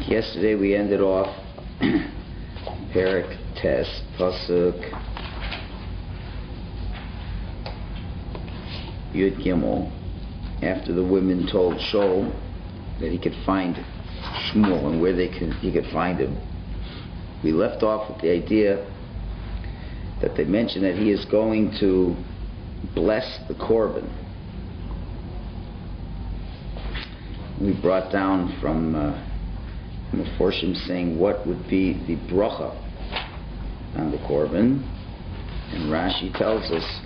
Yesterday we ended off Perek Tes, Pasuk Yud Gimel, after the women told Shul that he could find Shmuel and where he could find him. We left off with the idea that they mentioned that he is going to bless the Korban. We brought down from Meforshim saying what would be the bracha on the Korban, and Rashi tells us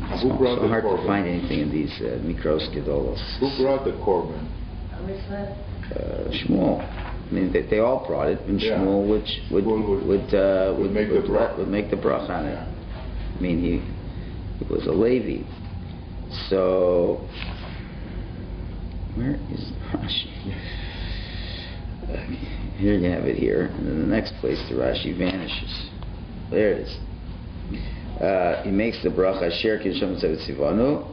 it's so hard to find anything in these Mikros Gedolos. Who brought the Korban? Shmuel. I mean, they all brought it, and Shmuel would make the bracha on it. I mean, he was a Levi. So, where is Rashi? Here you have it here, and then the next place the Rashi vanishes. There it is. He makes the bracha Asher Kisham Tzivanu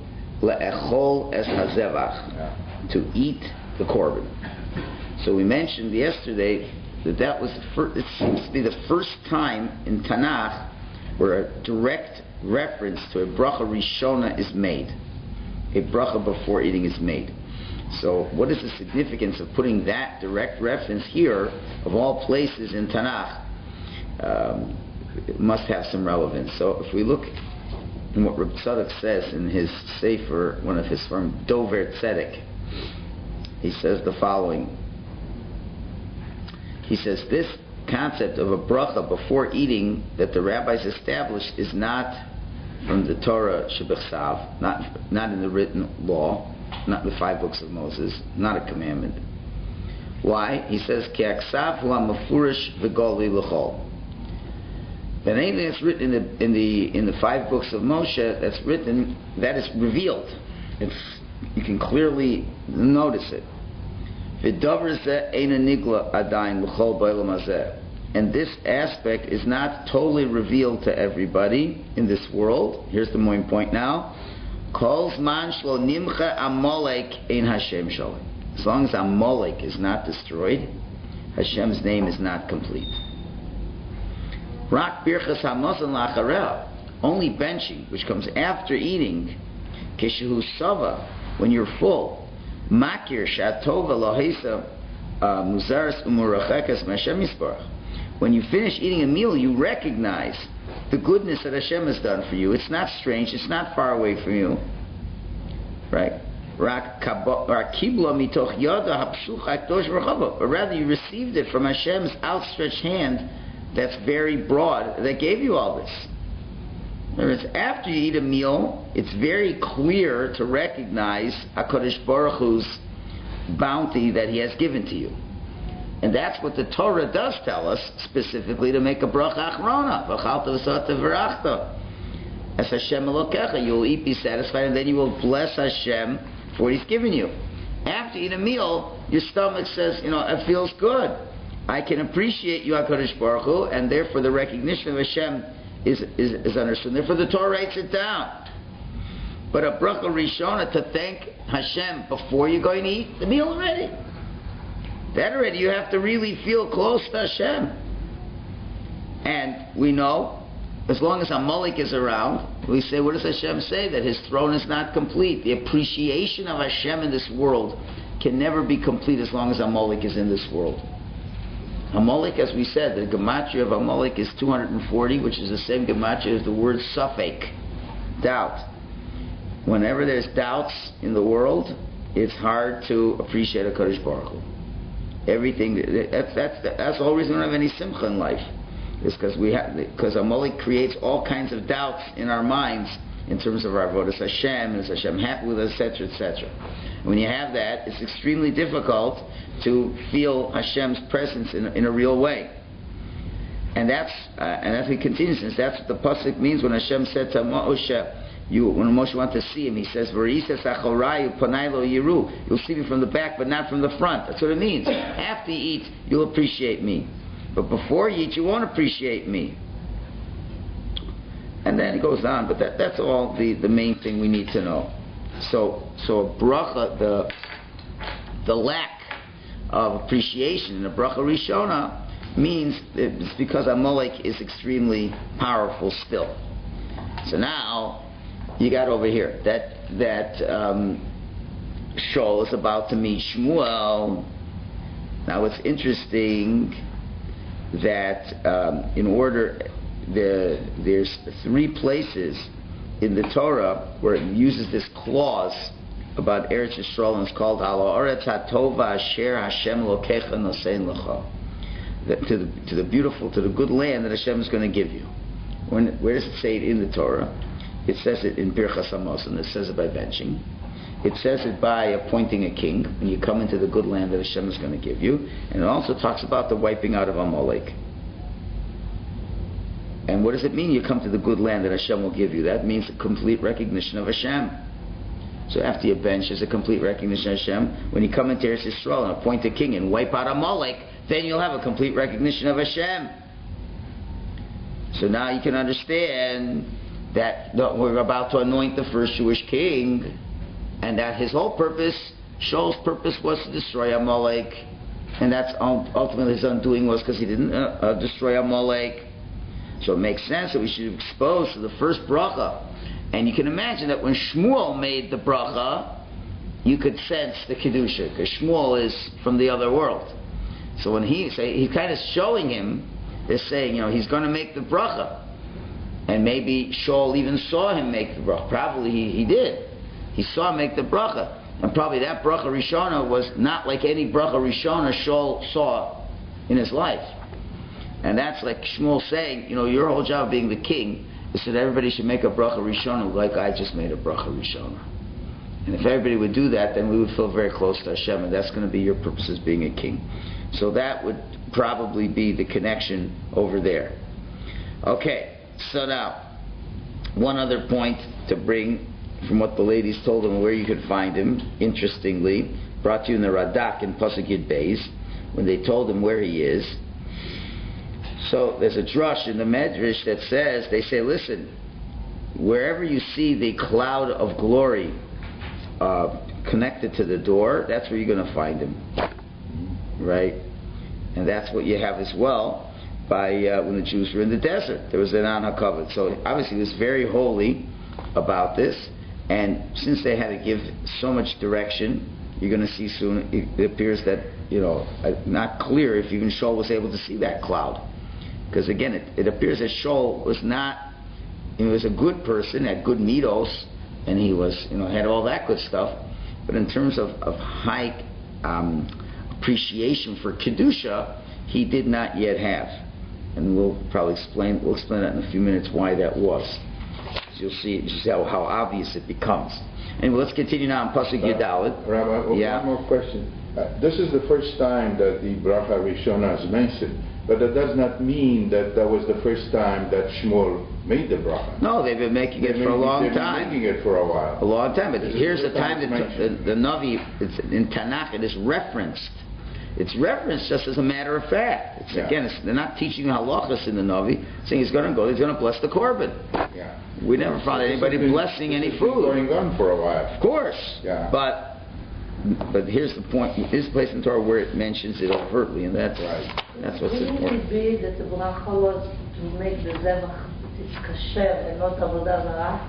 le'echol es hazevach, to eat the korban. So we mentioned yesterday that was the first. It seems to be the first time in Tanakh where a direct reference to a bracha rishona is made. A bracha before eating is made. So what is the significance of putting that direct reference here, of all places in Tanakh? It must have some relevance. So if we look in what Reb Tzadok says in his Sefer, one of his from Dover Tzedek, he says the following. He says this concept of a bracha before eating that the rabbis established is not from the Torah Shebechsav, not in the written law, not the 5 books of Moses, not a commandment. Why? He says, Ki aksav hu mafurish v'goli l'chol. That anything that's written in the 5 books of Moshe that's written, that is revealed. You can clearly notice it. V'davar zeh eina nigla adayin l'chol b'olam hazeh. And this aspect is not totally revealed to everybody in this world. Here's the main point now. Kol zman shlo nimcha Amalek ein Hashem shalom. As long as Amalek is not destroyed, Hashem's name is not complete. Rak birchas hamazon la'achareh, only benching, which comes after eating, keshehu sava, when you're full, makir shatova lohesa muzaras umurachekas m'Hashem yisbarach. When you finish eating a meal, you recognize the goodness that Hashem has done for you. It's not strange. It's not far away from you. Right? But rather, you received it from Hashem's outstretched hand that's very broad, that gave you all this. In other words, after you eat a meal, it's very clear to recognize HaKadosh Baruch Hu's bounty that He has given to you. And that's what the Torah does tell us, specifically to make a bracha achrona. V'chalta v'sata v'rachta. As Hashem Elokecha, you will eat, be satisfied, and then you will bless Hashem for what He's given you. After you eat a meal, your stomach says, it feels good. I can appreciate you, HaKadosh Baruch Hu, and therefore the recognition of Hashem is understood. Therefore the Torah writes it down. But a bracha rishona, to thank Hashem before you're going to eat the meal already. That already you have to really feel close to Hashem. And we know, as long as Amalek is around, we say, what does Hashem say? That His throne is not complete. The appreciation of Hashem in this world can never be complete as long as Amalek is in this world. Amalek, as we said, the gematria of Amalek is 240, which is the same gematria as the word safek, doubt. Whenever there's doubts in the world, it's hard to appreciate HaKadosh Baruch Hu. Everything, that's the whole reason we don't have any simcha in life. Is because Amalek creates all kinds of doubts in our minds in terms of our avodas Hashem, is Hashem happy with us, etc., etc. And when you have that, it's extremely difficult to feel Hashem's presence in a real way. And as we continue, since that's what the pasuk means when Hashem said to Moshe, when Moshe wanted to see him, he says, you'll see me from the back, but not from the front. That's what it means. After you eat, you'll appreciate me. But before you eat, you won't appreciate me. And then it goes on, but that's all the main thing we need to know. So a bracha, the lack of appreciation in the bracha Rishona means it's because Amalek is extremely powerful still. So now you got over here that Shul is about to meet Shmuel. Now it's interesting that there's 3 places in the Torah where it uses this clause about Eretz Yisrael, and it's called Ala Oretz HaTova Asher Hashem Lokecha Nosein Lecha, to the beautiful, to the good land that Hashem is going to give you. Where does it say it in the Torah? It says it in Birchas Hamazon. It says it by benching. It says it by appointing a king when you come into the good land that Hashem is going to give you. And it also talks about the wiping out of Amalek. And what does it mean you come to the good land that Hashem will give you? That means a complete recognition of Hashem. So after you bench, there's a complete recognition of Hashem. When you come into Eretz Yisrael and appoint a king and wipe out Amalek, then you'll have a complete recognition of Hashem. So now you can understand that we're about to anoint the first Jewish king, and that his whole purpose, Shaul's purpose, was to destroy Amalek, and that's ultimately his undoing was because he didn't destroy Amalek. So it makes sense that we should be exposed to the first bracha. And you can imagine that when Shmuel made the bracha, you could sense the kedusha, because Shmuel is from the other world. So when he's kind of showing him, they're saying, he's going to make the bracha. And maybe Shaul even saw him make the bracha. Probably he did. He saw him make the bracha. And probably that bracha Rishona was not like any bracha Rishona Shaul saw in his life. And that's like Shmuel saying, your whole job being the king is that everybody should make a bracha Rishona like I just made a bracha Rishona. And if everybody would do that, then we would feel very close to Hashem, and that's going to be your purpose as being a king. So that would probably be the connection over there. Okay, so now, one other point to bring from what the ladies told him where you could find him, interestingly, brought to you in the Radak in Pasuk Yud Beis, when they told him where he is. So there's a drush in the Medrash that says, they say, listen, wherever you see the cloud of glory connected to the door, that's where you're going to find him. Right? And that's what you have as well by when the Jews were in the desert. There was an An HaKavod. So obviously he was very holy about this. And since they had to give so much direction, you're going to see soon, it appears that, not clear if even Shaul was able to see that cloud. Because again, it appears that Shaul was not, he was a good person, had good midos, and he was, had all that good stuff. But in terms of high appreciation for Kedusha, he did not yet have. And we'll explain that in a few minutes why that was. So you'll see how obvious it becomes. Anyway, let's continue now on Pasuk Yudalid. Rabbi, one more question. This is the first time that the bracha Rishona is mentioned, but that does not mean that was the first time that Shmuel made the bracha. No, they've been making it for a long time. They've been making it for a while. A long time. But here's the time that the Navi, in Tanakh, it is referenced. It's referenced just as a matter of fact. Again, they're not teaching halachas in the Navi, saying he's going to bless the korban. Yeah. We never found anybody blessing any food. Going on for a while. Of course. Yeah. But here's the point. Here's the place in Torah where it mentions it overtly, and that's what's important. Wouldn't it be that the bracha was to make the zevach kasher and not avodah zarah?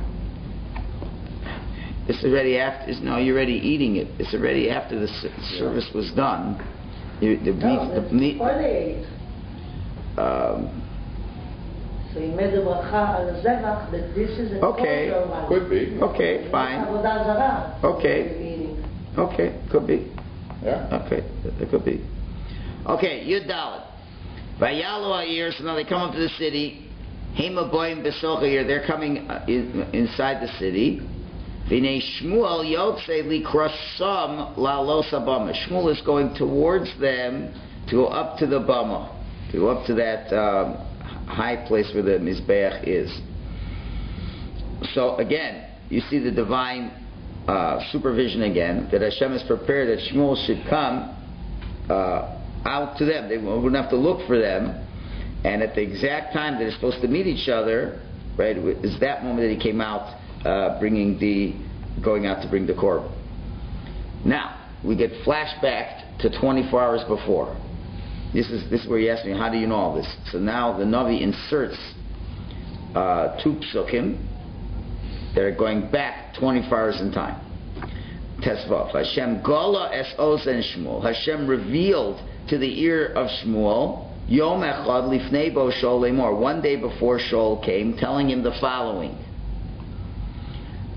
It's already after. No, you're already eating it. It's already after the service was done. The meat. Before they ate. So he made the bracha al zevach that this is a kosher one. Could be. Okay, fine. Avodah zarah. Okay. Okay, could be. Yeah. Okay, it could be. Okay, Yud Dalet. Vayalu ha'ir, so now they come up to the city. Hema boim besochir, they're coming inside the city. V'nei Shmuel yotze likrasam la'los habama. Shmuel is going towards them to go up to the bama, to go up to that high place where the Mizbeach is. So again, you see the divine supervision again, that Hashem has prepared that Shmuel should come out to them. They wouldn't have to look for them, and at the exact time that they're supposed to meet each other, right, is that moment that he came out going out to bring the korban. Now we get flashback to 24 hours before. This is where you ask me, how do you know all this? So now the Navi inserts 2 psukim that are going back 24 hours in time. Tesvav. Hashem Gola es ozen Shmuel. Hashem revealed to the ear of Shmuel, Yom echad lifnei bo Shol lemor. One day before Shol came, telling him the following.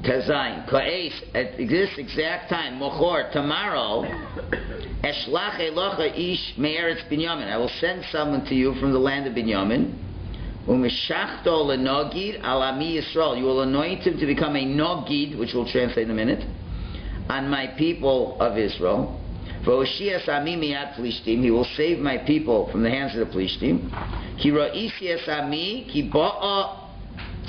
Tezayin. Ka'es, at this exact time, Mochor, tomorrow, Eshlach elocha ish me'eretz Binyamin. I will send someone to you from the land of Binyamin. Umeshachto lenogid al ami Yisrael. You will anoint him to become a nogid, which we'll translate in a minute, on my people of Israel. V'oshias ami miyad Plishtim. He will save my people from the hands of the Plishtim. Ki ra'isias ami ki ba'a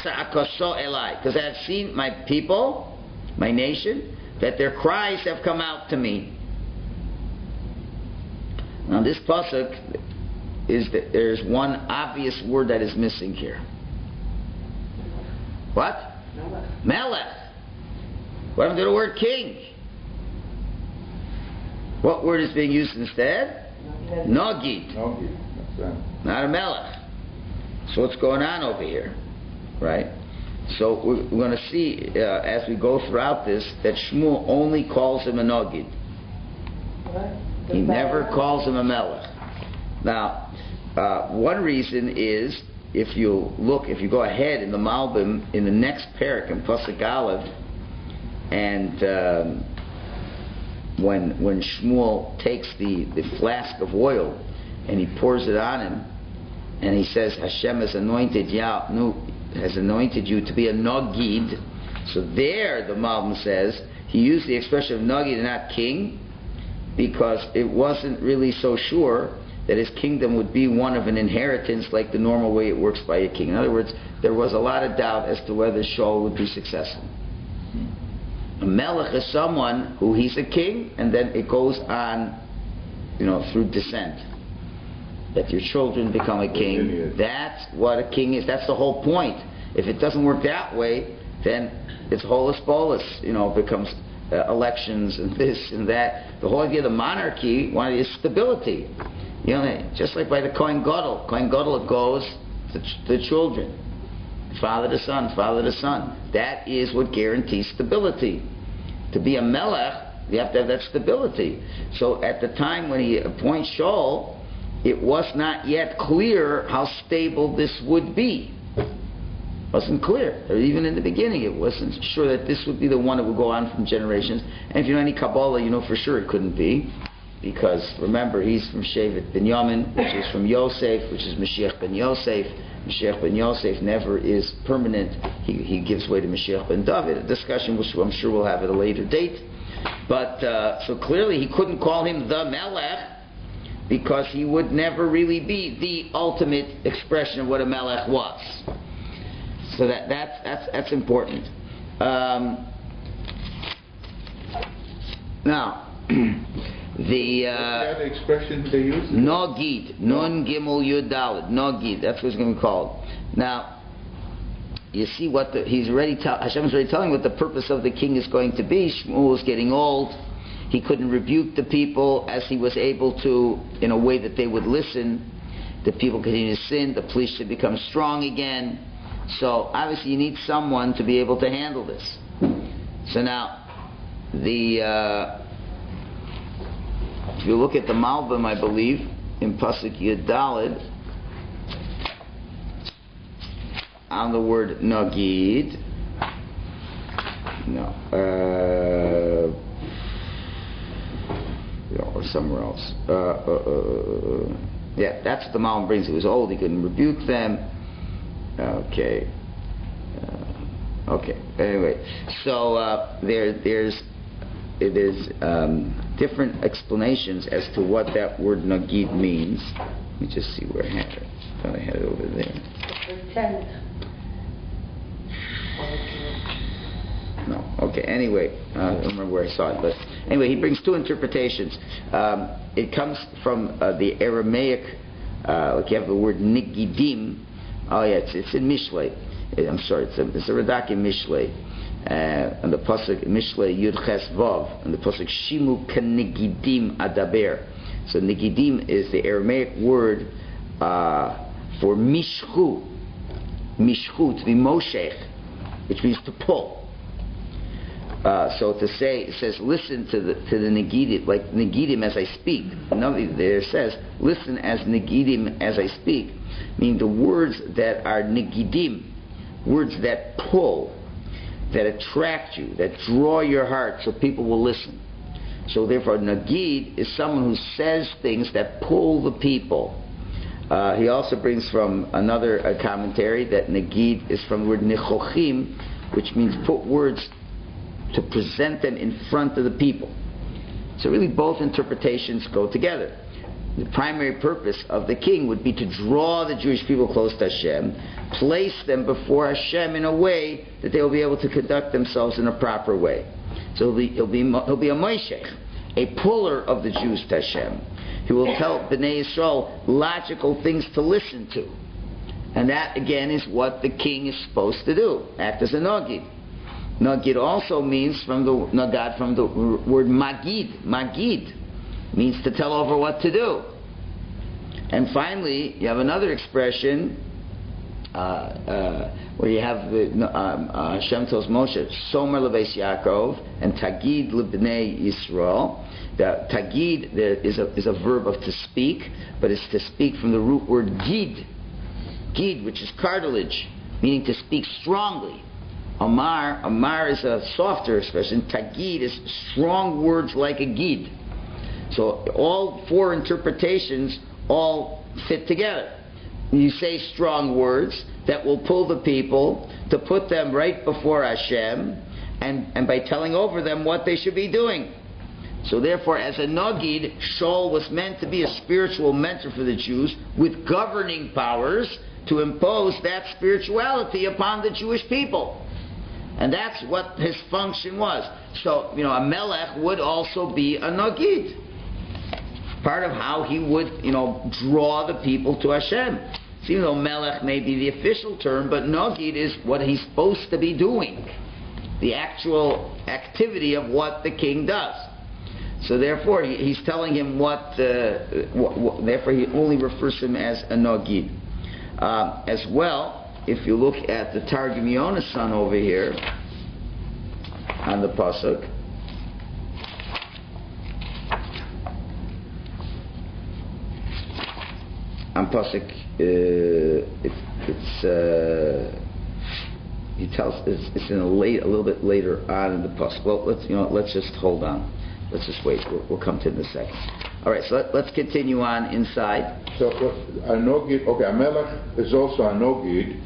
tza'akaso elai. Because I have seen my people, my nation, that their cries have come out to me. Now this pasuk is that there's one obvious word that is missing here. What? Melech. What happened to the word king? What word is being used instead? Nogid. Nogid. That's right. Not a melech. So what's going on over here? Right? So we're going to see as we go throughout this that Shmuel only calls him a nogid. He never calls him a melech. Now, one reason is if you go ahead in the Malbim in the next parak in Pasuk Aleph, and when Shmuel takes the flask of oil and he pours it on him, and he says Hashem has anointed you to be a nogid. So there the Malbim says he used the expression of nogid and not king, because it wasn't really so sure that his kingdom would be one of an inheritance like the normal way it works by a king. In other words, there was a lot of doubt as to whether Shaul would be successful. A melech is someone who he's a king, and then it goes on, through descent. That your children become a king. That's what a king is. That's the whole point. If it doesn't work that way, then it's holus bolus. It becomes elections and this and that. The whole idea of the monarchy, one is stability. Just like by the Kohen Gadol. Kohen Gadol, it goes to the children. Father to son, father to son. That is what guarantees stability. To be a melech, you have to have that stability. So at the time when he appoints Shaul, it was not yet clear how stable this would be. It wasn't clear. Or even in the beginning, it wasn't sure that this would be the one that would go on from generations. And if you know any Kabbalah, you know for sure it couldn't be. Because remember, he's from Shevet Binyamin, which is from Yosef, which is Mashiach ben Yosef. Mashiach ben Yosef never is permanent. He gives way to Mashiach ben David. A discussion which I'm sure we'll have at a later date. But so clearly he couldn't call him the Melech, because he would never really be the ultimate expression of what a Melech was. So that's important. Now. The expression they use? Nogid, Nun Gimel Yud Daled, Nogid. That's what it's going to be called. Now, you see what Hashem's already telling what the purpose of the king is going to be. Shmuel was getting old. He couldn't rebuke the people as he was able to in a way that they would listen. The people continue to sin. The police should become strong again. So obviously you need someone to be able to handle this. So now, if you look at the Malbim, I believe, in Pasuk Yud Daled, on the word Nogid, or somewhere else. Yeah, that's what the Malbim brings. He was old, he couldn't rebuke them. Okay. Anyway, so there's different explanations as to what that word nagid means. Let me just see where I had it. I thought I had it over there. Pretend. No. Okay. Anyway, I don't remember where I saw it, but anyway, he brings two interpretations. It comes from the Aramaic. Like you have the word nigidim. Oh yeah, it's in Mishlei. I'm sorry, it's a Radak in Mishlei. And the pasuk Mishle Yud Ches Vav, and the pasuk Shimu Kenigidim Adaber. So Nigidim is the Aramaic word for mishchu, to be moshech, which means to pull. So to say, it says, listen to the Negidim, like Negidim as I speak. Another there says, listen as Negidim as I speak, meaning the words that are Negidim, words that pull, that attract you, that draw your heart so people will listen. So therefore, Nagid is someone who says things that pull the people. He also brings from another commentary that Nagid is from the word Nechochim, which means put words to present them in front of the people. So really both interpretations go together. The primary purpose of the king would be to draw the Jewish people close to Hashem, place them before Hashem in a way that they will be able to conduct themselves in a proper way. So he'll be a Moshech, a puller of the Jews to Hashem. He will tell Bnei Yisrael logical things to listen to. And that again is what the king is supposed to do, act as a Nagid. Nagid also means from the word Magid. Magid means to tell over what to do. And finally, you have another expression where you have Hashem tells Moshe, Somer lebeis Yaakov and Tagid lebnei Yisrael. The Tagid there is a verb of to speak, but it's to speak from the root word Gid. Gid, which is cartilage, meaning to speak strongly. Amar is a softer expression. Tagid is strong words like a Gid. So all four interpretations all fit together. You say strong words that will pull the people to put them right before Hashem, and by telling over them what they should be doing. So therefore, as a Nagid, Shaul was meant to be a spiritual mentor for the Jews with governing powers to impose that spirituality upon the Jewish people. And that's what his function was. So, a Melech would also be a Nagid. Part of how he would, draw the people to Hashem. So even though Melech may be the official term, but Nagid is what he's supposed to be doing. The actual activity of what the king does. So therefore, he's telling him therefore he only refers to him as a Nagid. As well, if you look at the Targum Yonasan over here, on the Pasuk, on Pasuk, he tells it's in a little bit later on in the Pasuk. Well, let's just hold on. Let's just wait. We'll come to it in a second. All right, so let's continue on inside. So a Nogid, okay, a Melech is also a Nogid.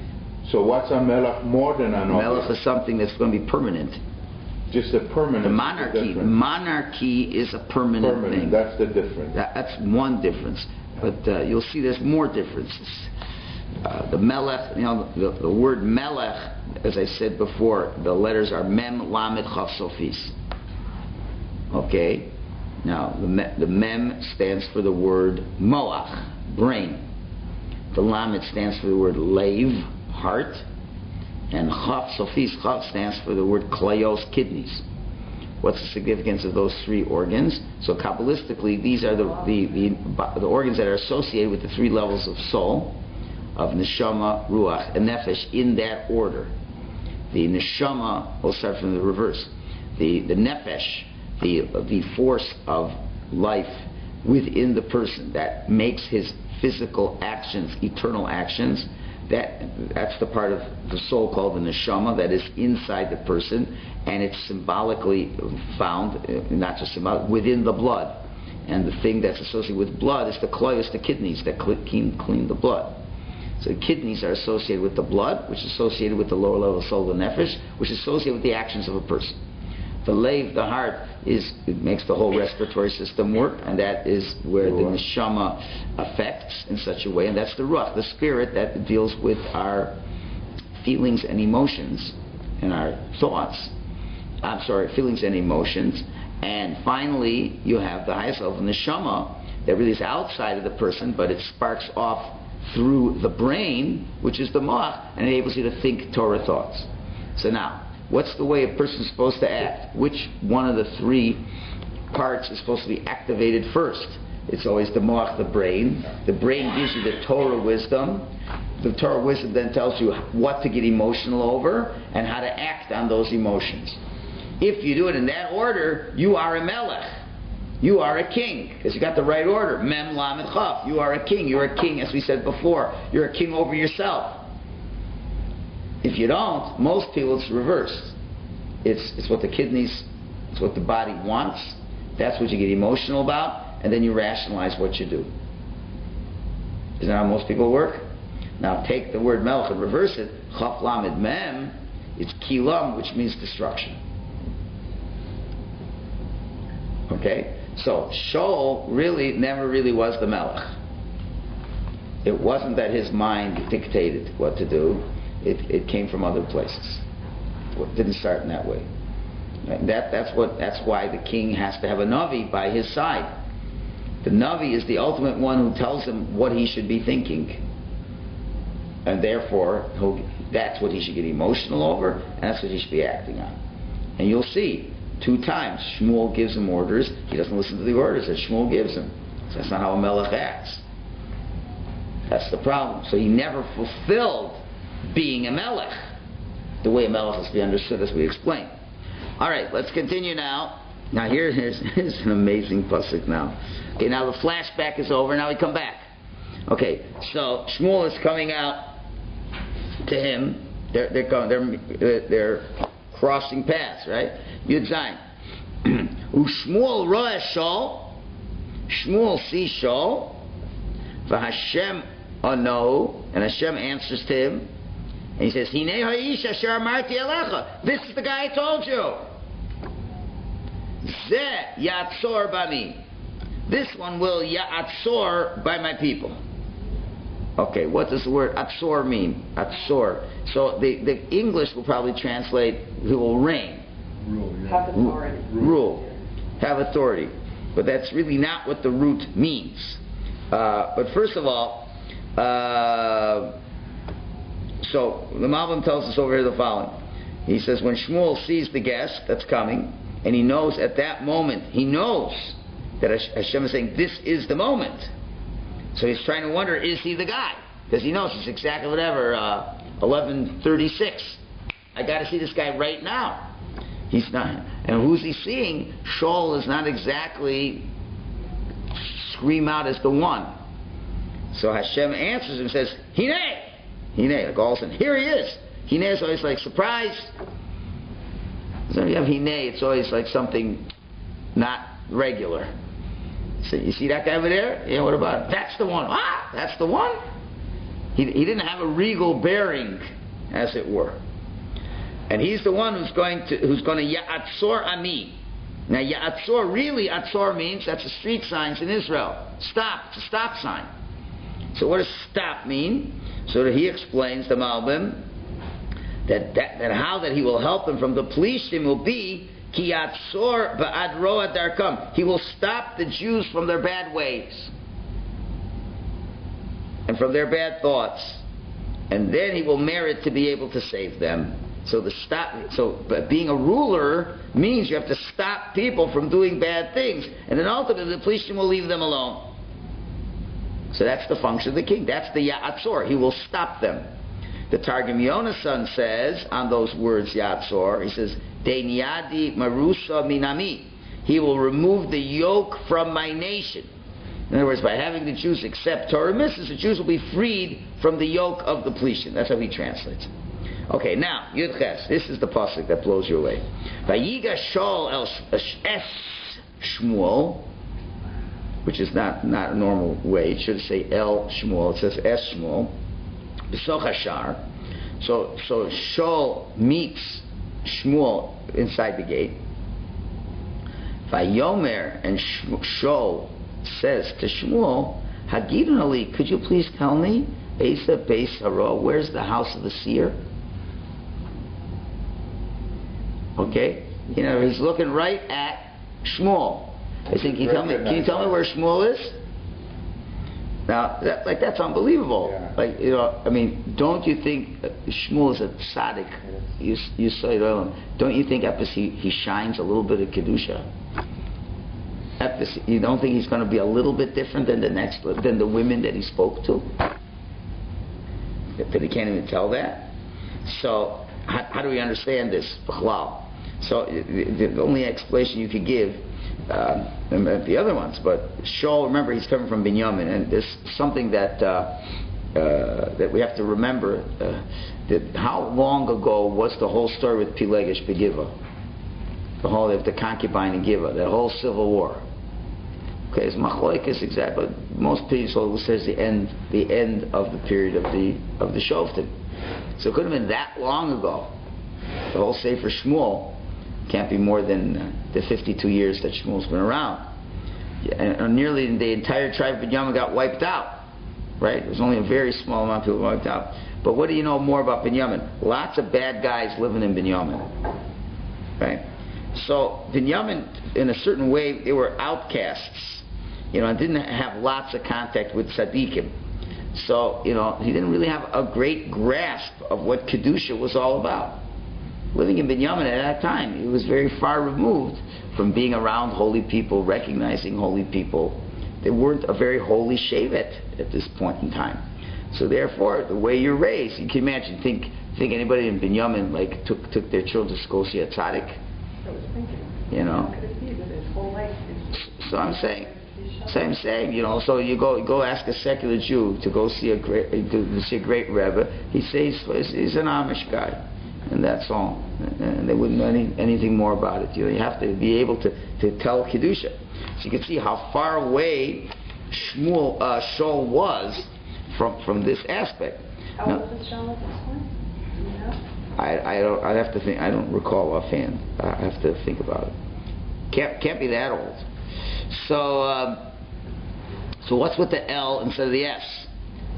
So what's a Melech more than a Nogid? Melech is something that's going to be permanent. Just a permanent. The monarchy is a permanent thing. That's the difference. That's one difference. But you'll see there's more differences. The Melech, the word Melech, as I said before, the letters are Mem, Lamed, Chaf, Sofis. Okay? Now, the Mem stands for the word Moach, brain. The Lamed stands for the word Leiv, heart. And Chaf, Sofis, Chaf stands for the word Klayos, kidneys. What's the significance of those three organs? So Kabbalistically, these are the organs that are associated with the three levels of soul, of Neshama, Ruach, and Nefesh, in that order. The Neshama, we'll start from the reverse. The Nefesh, the force of life within the person that makes his physical actions eternal actions, that's the part of the soul called the neshama that is inside the person, and it's symbolically found, not just symbolic, within the blood. And the thing that's associated with blood is the kloyos, the kidneys that clean the blood. So the kidneys are associated with the blood, which is associated with the lower level of soul, the nefesh, which is associated with the actions of a person. The leiv, the heart, it makes the whole respiratory system work, and that is where the neshama affects in such a way, and that's the ruach, the spirit that deals with our feelings and emotions and our thoughts. Feelings and emotions. And finally, you have the highest level, the neshama, that really is outside of the person, but it sparks off through the brain, which is the moach, and enables you to think Torah thoughts. So now, What's the way a person's supposed to act? Which one of the three parts is supposed to be activated first? It's always the moach, the brain. The brain gives you the Torah wisdom. The Torah wisdom then tells you what to get emotional over and how to act on those emotions. If you do it in that order, you are a melech. You are a king, because you got the right order. Mem lamed chaf. You are a king. You're a king, as we said before. You're a king over yourself. If you don't, most people, it's reversed. It's what the kidneys, it's what the body wants. That's what you get emotional about, and then you rationalize what you do. Isn't that how most people work? Now take the word melech and reverse it. Chaf lamed mem, it's kilam, which means destruction. Okay? So Shul never really was the melech. It wasn't that his mind dictated what to do. It came from other places. It didn't start in that way. That's why the king has to have a Navi by his side. The Navi is the ultimate one who tells him what he should be thinking. And therefore, that's what he should get emotional over, and that's what he should be acting on. And you'll see, 2 times, Shmuel gives him orders. He doesn't listen to the orders that Shmuel gives him. So that's not how a melech acts. That's the problem. So he never fulfilled being a melech, the way a melech is to be understood, as we explained. All right, let's continue now. Now here's an amazing pasuk now. Okay, now the flashback is over. Now we come back. Okay, so Shmuel is coming out to him. They're crossing paths, right? Yud Zayin. Ushmuel roeh Shul. Shmuel sees Shul. V'Hashem anohu, and Hashem answers to him. And he says, Hinei ha'ish asher amarti elecha. This is the guy I told you. Zeh yatzor bami. This one will yatzor by my people. Okay, what does the word atzor mean? Atzor. So the English will probably translate, he will reign. Rule, yeah. Have authority. Rule. Have authority. But that's really not what the root means. But first of all, so the Malbim tells us over here the following. He says when Shmuel sees the guest that's coming, and he knows at that moment, he knows that Hashem is saying, this is the moment. So he's trying to wonder, is he the guy? Because he knows it's exactly whatever, 11:36. I got to see this guy right now. He's not. And who's he seeing? Shul is not exactly scream out as the one. So Hashem answers him and says, Hinei! Hinei, like all of a sudden, here he is. Hinei is always like, surprise. So when you have Hinei, it's always like something not regular. So you see that guy over there? Yeah, what about it? That's the one. Ah, that's the one? He didn't have a regal bearing, as it were. And he's the one who's going to Ya'atzor Ami. Now Ya'atzor, really Atzor means, that's the street signs in Israel. Stop, it's a stop sign. So what does stop mean? So that he explains to Malbim that how that he will help them from the Plishtim will be Ki Yatzor Ba'ad Roa Darkam. He will stop the Jews from their bad ways and from their bad thoughts, and then he will merit to be able to save them. So but being a ruler means you have to stop people from doing bad things, and then ultimately the Plishtim will leave them alone. So that's the function of the king. That's the Ya'atzor. He will stop them. The Targum Yonasan says on those words Ya'atzor, he says, De'niadi marusa minami. He will remove the yoke from my nation. In other words, by having the Jews accept Torah mitzvahs, the Jews will be freed from the yoke of the Plishtim. That's how he translates. Okay, now, Yud Ches. This is the pasuk that blows you away. Vayiga Shul es Shmuel, which is not a normal way. It should say El Shmuel. It says Es Shmuel. B'soch hashar. So Shul meets Shmuel inside the gate. Vayomer, and Shul says to Shmuel, Hagidun Ali, could you please tell me, Esa Beis Haro, where's the house of the seer? Okay, he's looking right at Shmuel. I think, can you tell me where Shmuel is? Now, that's unbelievable. Yeah. Like, I mean, don't you think Shmuel is a tzaddik? You say it. Don't you think he shines a little bit of kedusha? You don't think he's going to be a little bit different than the women that he spoke to? That he can't even tell that. So how do we understand this? So the only explanation you could give. The other ones, but Shul, remember, he's coming from Binyamin, and there's something that we have to remember, that how long ago was the whole story with Pilegesh Begiva, the concubine in Giva, that whole civil war. Okay, it's Machloikis exactly. Most people says the end of the period of the Shoftim. So it could have been that long ago. The whole Sefer Shmuel can't be more than the 52 years that Shmuel's been around. And nearly the entire tribe of Binyamin got wiped out. Right? There's only a very small amount of people wiped out. But what do you know more about Binyamin? Lots of bad guys living in Binyamin. Right? So Binyamin, in a certain way, they were outcasts. And didn't have lots of contact with tzaddikim. So, he didn't really have a great grasp of what Kedusha was all about. Living in Binyamin at that time, he was very far removed from being around holy people, recognizing holy people. They weren't a very holy shevet at this point in time. So therefore, the way you're raised, you can imagine, think anybody in Binyamin took their children to go see a tzaddik? I was thinking, how could it be that his whole life is... So I'm saying, so you go ask a secular Jew to go see a great Rebbe. He says he's an Amish guy. And that's all. And they wouldn't know anything more about it. You have to be able to tell Kedusha. So you can see how far away Shul was from this aspect. How old was Shul at this point? Do you know? I'd have to think. I don't recall offhand. I have to think about it. Can't be that old. So what's with the L instead of the S?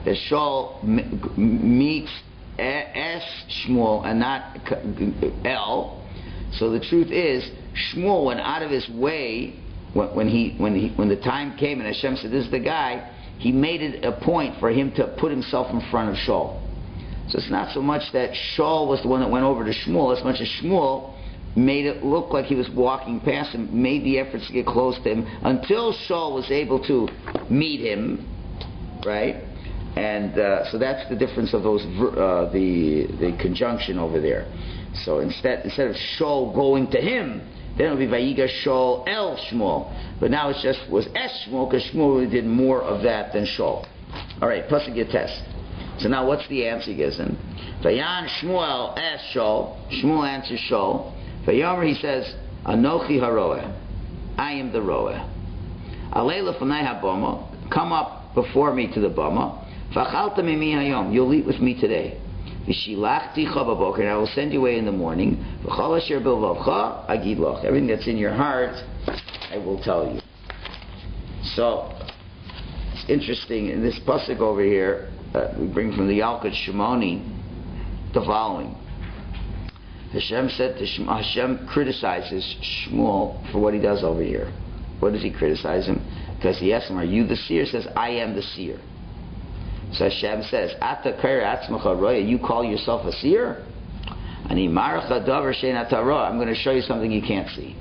The Shul meets S Shmuel and not L. So the truth is, Shmuel went out of his way when the time came and Hashem said, "This is the guy." He made it a point for him to put himself in front of Shul. So it's not so much that Shul was the one that went over to Shmuel, as much as Shmuel made it look like he was walking past him, made the efforts to get close to him, until Shul was able to meet him, right? And so that's the difference of those the conjunction over there. So instead of Shul going to him, then it would be Vayiga Shul El Shmuel. But now it was Es Shmuel, because Shmuel really did more of that than Shul. All right, pasuk Yates. So now what's the answer he gives him? Vayan Shmuel Es Shul. Shmuel answers Shul. Vayomer, he says, Anochi haroeh, I am the roeh. Alei lefanei habama, come up before me to the bama. V'achalta mimi hayom, you'll eat with me today. V'shilachti cha b'boker, and I will send you away in the morning. V'chol asher b'lvavcha agid loch, everything that's in your heart, I will tell you. So it's interesting in this pasuk over here. We bring from the Yalkut Shimoni the following. Hashem said to Hashem criticizes Shmuel for what he does over here. What does he criticize him? Because he asks him, "Are you the seer?" He says, "I am the seer." So Hashem says, "Ata kair atzmacha roya, you call yourself a seer? Ani maracha davar shein atara, I'm going to show you something you can't see."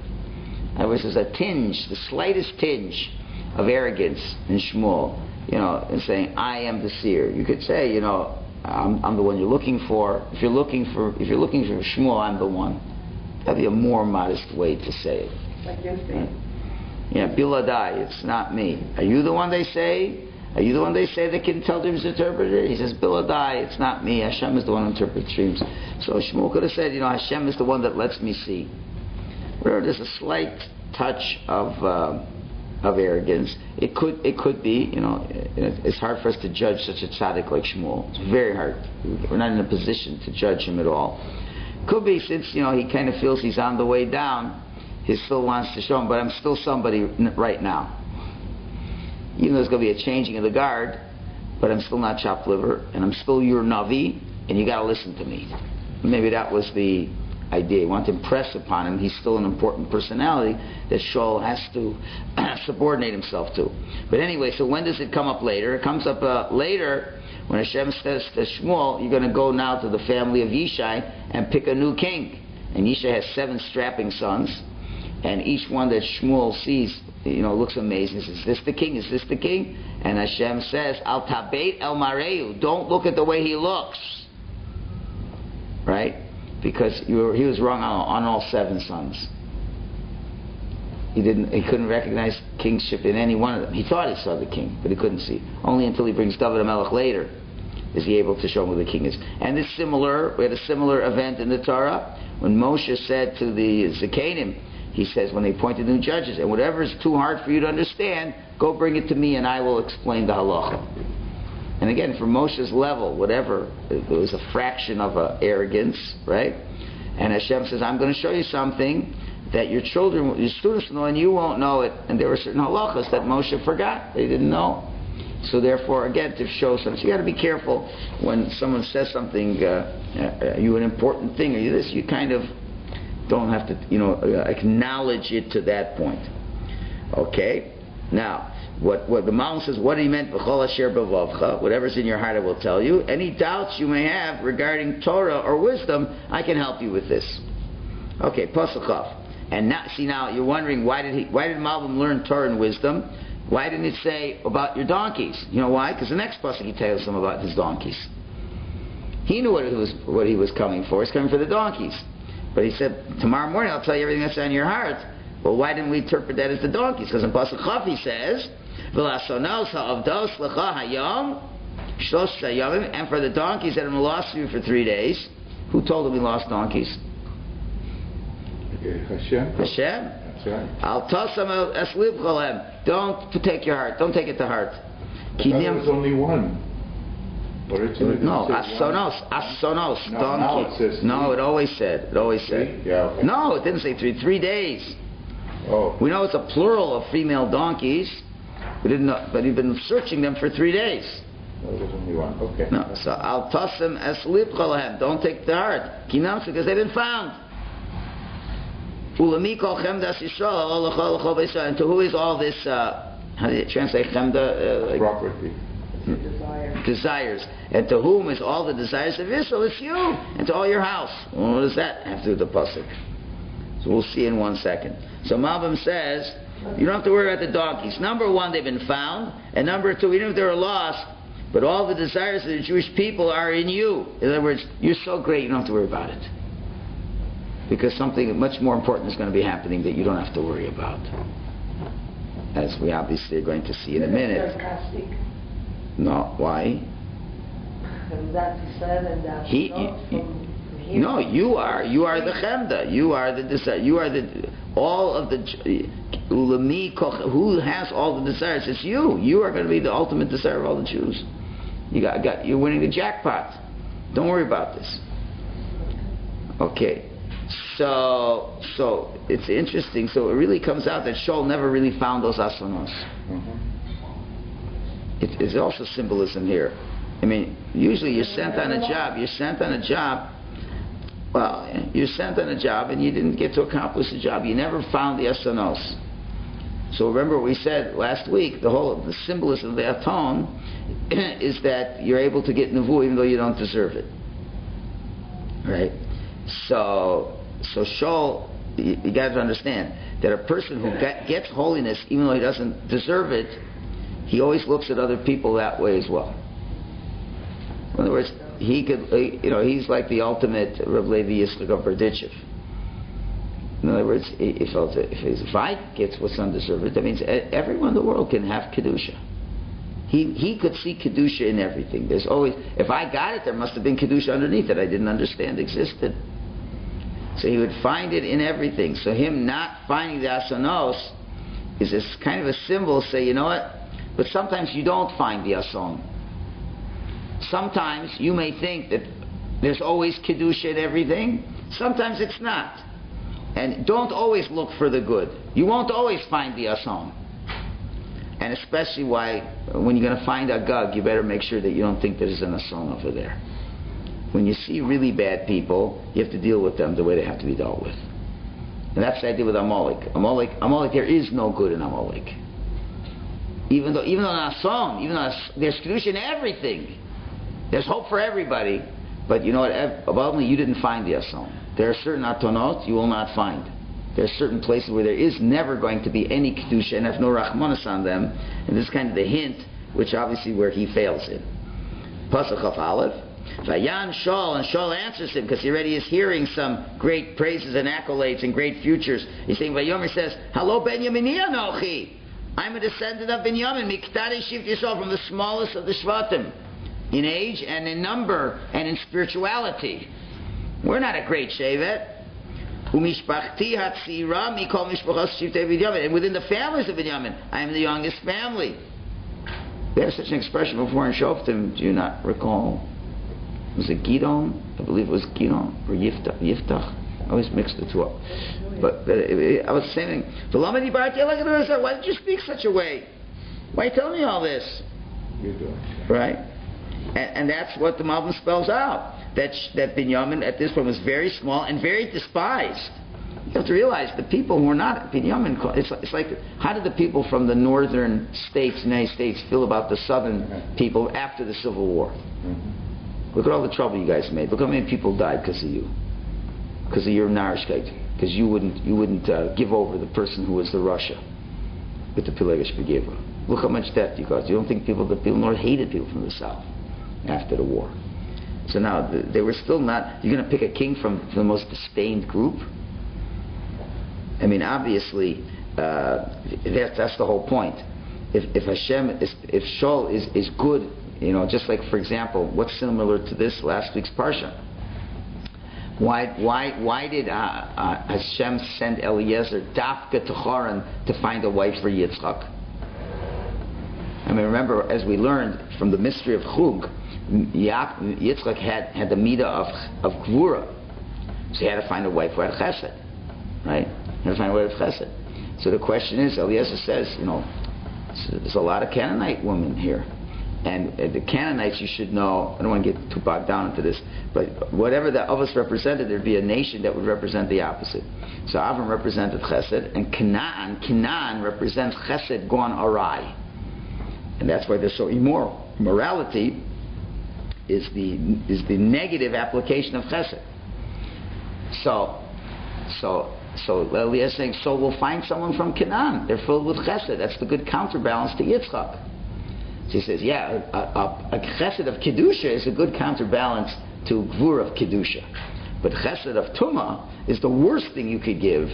In other words, there's a tinge, the slightest tinge of arrogance in Shmuel, in saying, "I am the seer." You could say, I'm the one you're looking for. If you're looking for Shmuel, I'm the one. That'd be a more modest way to say it. Like you're saying. Yeah, Biladai, it's not me. Are you the one they say? Are you the one they say that can tell dreams interpreter? He says, Biladai, it's not me. Hashem is the one who interprets dreams. So Shmuel could have said, Hashem is the one that lets me see. Where there's a slight touch of arrogance. It could be, it's hard for us to judge such a tzaddik like Shmuel. It's very hard. We're not in a position to judge him at all. Could be since, he kind of feels he's on the way down, he still wants to show him, but I'm still somebody right now. Even though there's going to be a changing of the guard, but I'm still not chopped liver, and I'm still your Navi, and you got to listen to me. Maybe that was the idea. You want to impress upon him he's still an important personality that Shaul has to subordinate himself to. But anyway, so when does it come up later? It comes up later when Hashem says to Shmuel, you're going to go now to the family of Yishai and pick a new king. And Yishai has 7 strapping sons, and each one that Shmuel sees, looks amazing. He says, is this the king? Is this the king? And Hashem says, Al tabeit el mareu. Don't look at the way he looks. Right? Because he was wrong on all 7 sons. He couldn't recognize kingship in any one of them. He thought he saw the king, but he couldn't see. Only until he brings David HaMelech later is he able to show him who the king is. And we had a similar event in the Torah when Moshe said to the Zekanim, he says when they appointed new judges, and whatever is too hard for you to understand, go bring it to me and I will explain the halacha. And again, from Moshe's level, whatever, it was a fraction of arrogance, right? And Hashem says, I'm going to show you something that your students know and you won't know it. And there were certain halachas that Moshe forgot. They didn't know. So therefore, again, to show something. So you got to be careful when someone says something, you an important thing, or you this, you kind of don't have to, acknowledge it to that point. Okay? Now, what the Malin says, what he meant, V'chol asher b'vavcha, whatever's in your heart I will tell you. Any doubts you may have regarding Torah or wisdom, I can help you with this. Okay, Pasukov. And now you're wondering, why did Malbim learn Torah and wisdom? Why didn't it say about your donkeys? You know why? Because the next pasuk he tells them about his donkeys. He knew what he was coming for. He's coming for the donkeys. But he said, tomorrow morning I'll tell you everything that's on your heart. Well, why didn't we interpret that as the donkeys? Because in Pasuk Chaf he says, V'lasonos ha'avdos lecha hayom shlosh hayomim, and for the donkeys that have been lost to you for 3 days. Who told him he lost donkeys? Hashem. Hashem. Right. Al tasam es libcholem. Don't take your heart. Don't take it to heart. There was only one. No, asonos, donkey. No, it always said. Yeah, okay. No, it didn't say 3. 3 days. Oh. We know it's a plural of female donkeys. We didn't know, but he'd been searching them for 3 days. No, there was only one. Okay. No, so al tasam es libcholem. Don't take it to heart. Kinam, because they've been found. And to who is all this, how do you translate chemda? Property. Desires. And to whom is all the desires of Israel? It's you. And to all your house. Well, what does that have to do with the pasuk? So we'll see in 1 second. So Malbim says, you don't have to worry about the donkeys. Number 1, they've been found. And number 2, even if they were lost, but all the desires of the Jewish people are in you. In other words, you're so great, you don't have to worry about it. Because something much more important is going to be happening that you don't have to worry about. As we obviously are going to see in a minute. No, why? No, you are the chemda. You are the desire. You are all of the. Who has all the desires? It's you. You are going to be the ultimate desire of all the Jews. You're winning the jackpot. Don't worry about this. Okay. So it's interesting. So it really comes out that Shaul never really found those asonos. It's also symbolism here. I mean, usually you're sent on a job. Well, you're sent on a job and you didn't get to accomplish the job. You never found the asonos. So remember what we said last week. The symbolism of the aton is that you're able to get nevuah even though you don't deserve it. Right? So Shaul, you got to understand that a person who gets holiness even though he doesn't deserve it, he always looks at other people that way as well. In other words, he's like the ultimate Rav Levi Yitzchak of Berdichev. In other words, if I gets what's undeserved, that means everyone in the world can have kedusha. He could see kedusha in everything. There's always, if I got it, there must have been kedusha underneath it I didn't understand existed. So he would find it in everything. So him not finding the asonos is this kind of a symbol. Say, you know what? But sometimes you don't find the ason. Sometimes you may think that there's always kedusha in everything. Sometimes it's not. And don't always look for the good. You won't always find the ason. And especially when you're going to find a gug, you better make sure that you don't think there's an ason over there. when you see really bad people, you have to deal with them the way they have to be dealt with. And that's the idea with Amalek. Amalek, there is no good in Amalek. Even though Nason, there's Kedusha in everything. There's hope for everybody. But you know what? Above me, you didn't find the Ason. There are certain Atonot you will not find. There are certain places where there is never going to be any Kedusha and have no Rachmanis on them. And this is kind of the hint, which obviously where he fails in. Pasuk of Aleph. Vayan Shaul, and Shaul answers him because he already is hearing some great praises and accolades and great futures. He's saying, Vayomer says, Hello Benyamini Anochi. I'm a descendant of Binyamin, Miktari Shift Yisrael, from the smallest of the Shvatim, in age and in number and in spirituality. We're not a great Shevet. Umishpachti Hatzira Mikol Mishpachos Shiftei Binyamin. And within the families of Binyamin, I am the youngest family. There's such an expression before in Shoftim, do you not recall? Was it Gidon? I believe it was Gidon or Yiftach. I always mix the two up. But I was saying, why did you speak such a way? Why are you telling me all this? You do. Right? And that's what the Malbim spells out. That Binyamin at this point was very small and very despised. You have to realize the people who were not Binyamin, it's like, how did the people from the northern states, United States, feel about the southern people after the Civil War? Look at all the trouble you guys made. Look how many people died because of you. Because of your narishkeit. Because you wouldn't give over the person who was the Russia with the Pilegesh Begeva. Look how much death you caused. You don't think the people north hated people from the south after the war. So now they were still not. You're going to pick a king from the most disdained group. I mean, obviously, that's the whole point. If Shaul is good. You know, just like, for example, what's similar to this last week's Parsha? Why did Hashem send Eliezer Dafka to Haran to find a wife for Yitzchak? I mean, remember, as we learned from the mystery of Chug, Yitzchak had the midah of Gvura. So he had to find a wife who had Chesed. Right? He had to find a wife with Chesed. So the question is, Eliezer says, you know, there's a lot of Canaanite women here. And the Canaanites, you should know, I don't want to get too bogged down into this, but whatever the Avos represented, there'd be a nation that would represent the opposite. So Avram represented Chesed, and Canaan represents Chesed gone awry. And that's why they're so immoral. Morality is the negative application of Chesed. So Eliezer is saying, so we'll find someone from Canaan. They're filled with Chesed. That's the good counterbalance to Yitzchak. So he says, yeah, a chesed of Kedusha is a good counterbalance to Gvur of Kedusha. But chesed of Tumah is the worst thing you could give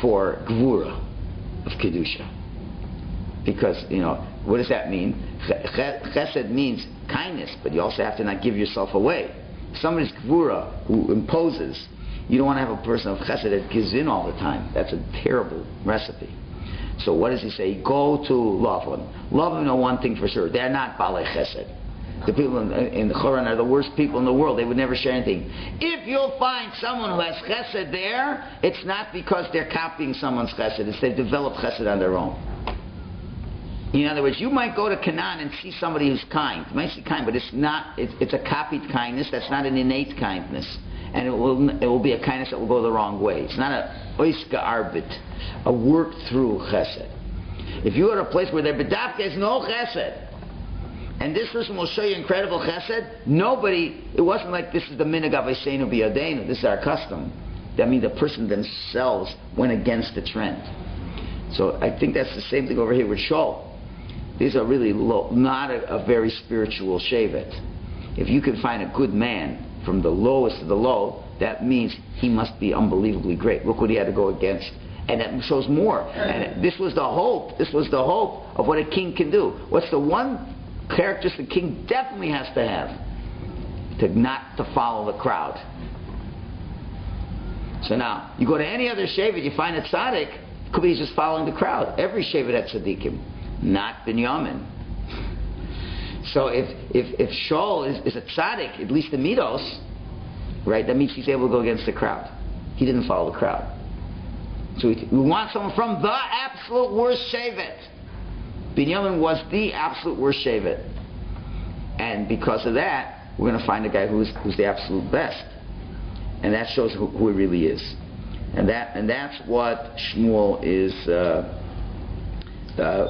for Gvura of Kedusha. Because, you know, what does that mean? Chesed means kindness, but you also have to not give yourself away. If somebody's Gvura who imposes, you don't want to have a person of chesed that gives in all the time. That's a terrible recipe. So what does he say? Go to Lovim. Lovim know one thing for sure. They're not Balei Chesed. The people in the Choran are the worst people in the world. They would never share anything. If you'll find someone who has Chesed there, it's not because they're copying someone's Chesed. It's they've developed Chesed on their own. In other words, you might go to Canaan and see somebody who's kind. You might see kind, but it's not. It's a copied kindness. That's not an innate kindness. And it will be a kindness that will go the wrong way. It's not a oiska arbit, a worked through chesed. If you are at a place where there bedavka is no chesed, and this person will show you incredible chesed, it wasn't like this is the minhag avosenu b'yadeinu, this is our custom. That means the person themselves went against the trend. So I think that's the same thing over here with Shaul. These are really not a very spiritual shevet. If you can find a good man from the lowest of the low, that means he must be unbelievably great. Look what he had to go against. And that shows more. And this was the hope. This was the hope of what a king can do. What's the one characteristic a king definitely has to have? Not to follow the crowd. So now, you go to any other shevet, you find a tzaddik, it could be he's just following the crowd. Every shevet had tzaddikim, not Binyamin. So if Shaul is a tzaddik, at least the midos, right, that means he's able to go against the crowd. He didn't follow the crowd. So we want someone from the absolute worst shevet. Binyamin was the absolute worst shevet. And because of that, we're going to find a guy who's the absolute best. And that shows who he really is. And that's what Shmuel is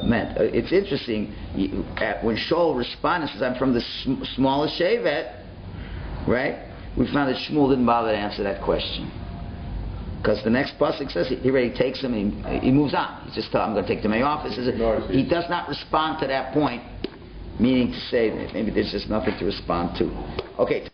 meant. It's interesting, when Shaul responded and says, I'm from the smallest shevet, right? We found that Shmuel didn't bother to answer that question. Because the next pasuk says he already takes him and he moves on. He just tells, I'm going to take the May office. He does not respond to that point, meaning to say that maybe there's just nothing to respond to. Okay.